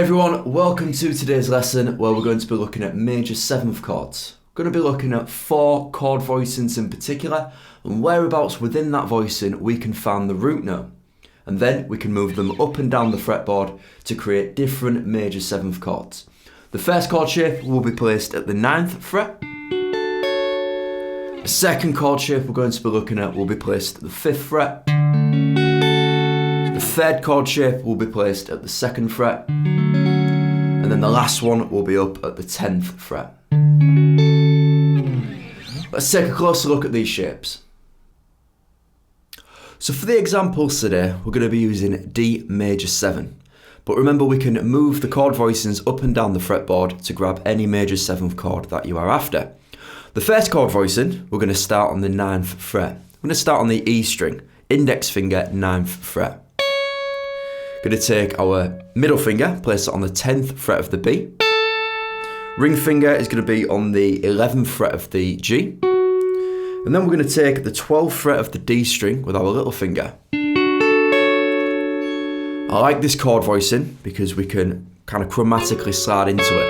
Hey everyone, welcome to today's lesson where we're going to be looking at major 7th chords. We're going to be looking at 4 chord voicings in particular and whereabouts within that voicing we can find the root note. And then we can move them up and down the fretboard to create different major 7th chords. The first chord shape will be placed at the 9th fret. The second chord shape we're going to be looking at will be placed at the 5th fret. The third chord shape will be placed at the 2nd fret. And then the last one will be up at the 10th fret. Let's take a closer look at these shapes. So for the examples today, we're going to be using D major 7. But remember, we can move the chord voicings up and down the fretboard to grab any major 7th chord that you are after. The first chord voicing, we're going to start on the 9th fret. We're going to start on the E string, index finger, 9th fret. Going to take our middle finger, place it on the 10th fret of the B. Ring finger is going to be on the 11th fret of the G. And then we're going to take the 12th fret of the D string with our little finger. I like this chord voicing because we can kind of chromatically slide into it.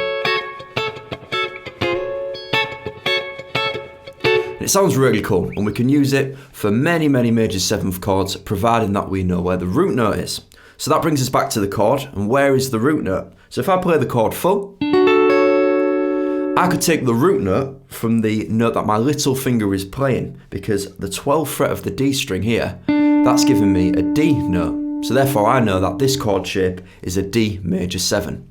It sounds really cool and we can use it for many major 7th chords providing that we know where the root note is. So that brings us back to the chord, and where is the root note? So if I play the chord full, I could take the root note from the note that my little finger is playing, because the 12th fret of the D string here, that's giving me a D note. So therefore I know that this chord shape is a D major 7.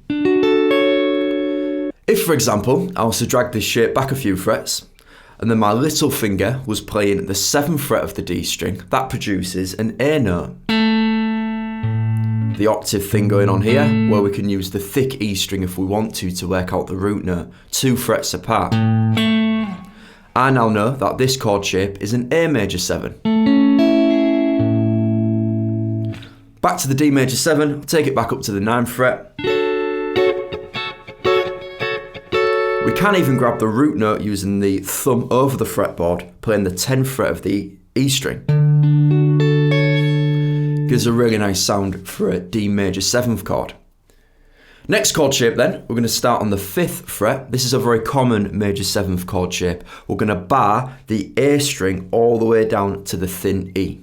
If, for example, I was to drag this shape back a few frets, and then my little finger was playing the 7th fret of the D string, that produces an A note. The octave thing going on here, where we can use the thick E string if we want to work out the root note, 2 frets apart. I now know that this chord shape is an A major 7. Back to the D major 7, I'll take it back up to the 9th fret. We can even grab the root note using the thumb over the fretboard, playing the 10th fret of the E string. Gives a really nice sound for a D major 7th chord. Next chord shape then, we're going to start on the 5th fret. This is a very common major 7th chord shape. We're going to bar the A string all the way down to the thin E.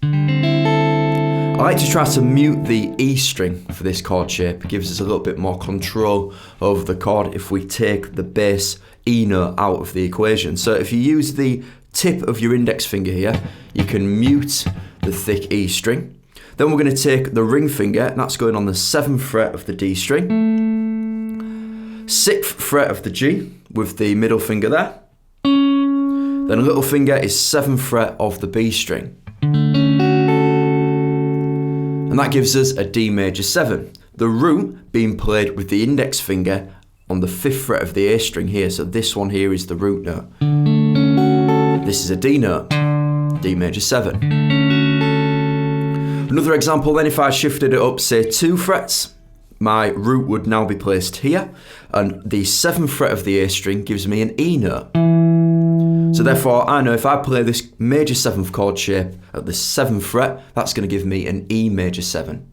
I like to try to mute the E string for this chord shape. It gives us a little bit more control over the chord if we take the bass E note out of the equation. So if you use the tip of your index finger here, you can mute the thick E string. Then we're going to take the ring finger, and that's going on the 7th fret of the D string, 6th fret of the G with the middle finger there. Then a little finger is 7th fret of the B string. And that gives us a D major 7. The root being played with the index finger on the 5th fret of the A string here. So this one here is the root note. This is a D note, D major 7. Another example then, if I shifted it up, say 2 frets, my root would now be placed here, and the 7th fret of the A string gives me an E note. So therefore I know if I play this major 7th chord shape at the 7th fret, that's going to give me an E major 7.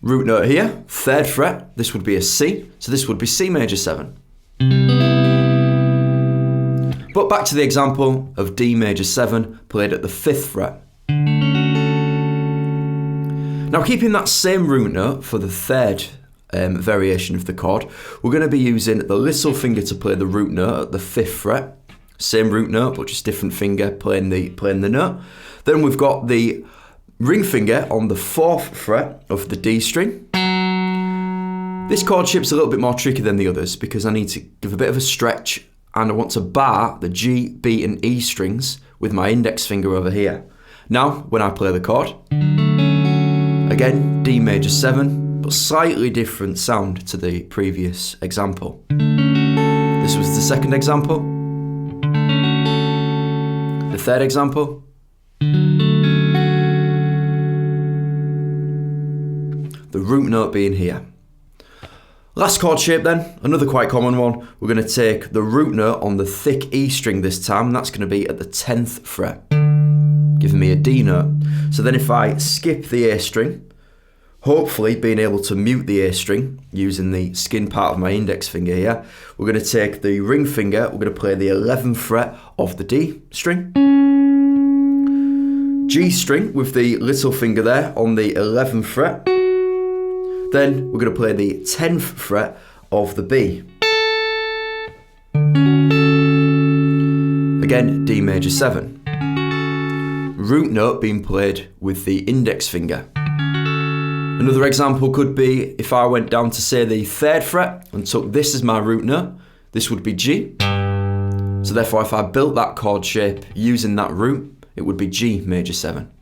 Root note here, 3rd fret, this would be a C, so this would be C major 7. But back to the example of D major 7 played at the 5th fret. Now keeping that same root note for the 3rd variation of the chord, we're going to be using the little finger to play the root note at the 5th fret. Same root note, but just different finger playing the note. Then we've got the ring finger on the 4th fret of the D string. This chord shape's a little bit more tricky than the others because I need to give a bit of a stretch, and I want to bar the G, B and E strings with my index finger over here. Now, when I play the chord, again, D major 7, but slightly different sound to the previous example. This was the second example. The third example. The root note being here. Last chord shape then, another quite common one. We're going to take the root note on the thick E string this time, and that's going to be at the 10th fret, giving me a D note. So then if I skip the A string, hopefully being able to mute the A string using the skin part of my index finger here, we're going to take the ring finger, we're going to play the 11th fret of the D string, G string with the little finger there on the 11th fret, then we're going to play the 10th fret of the B. Again, D major 7. Root note being played with the index finger. Another example could be if I went down to say the 3rd fret and took this as my root note, this would be G. So therefore if I built that chord shape using that root, it would be G major 7.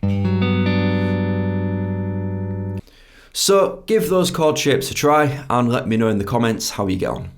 So give those chord shapes a try and let me know in the comments how you get on.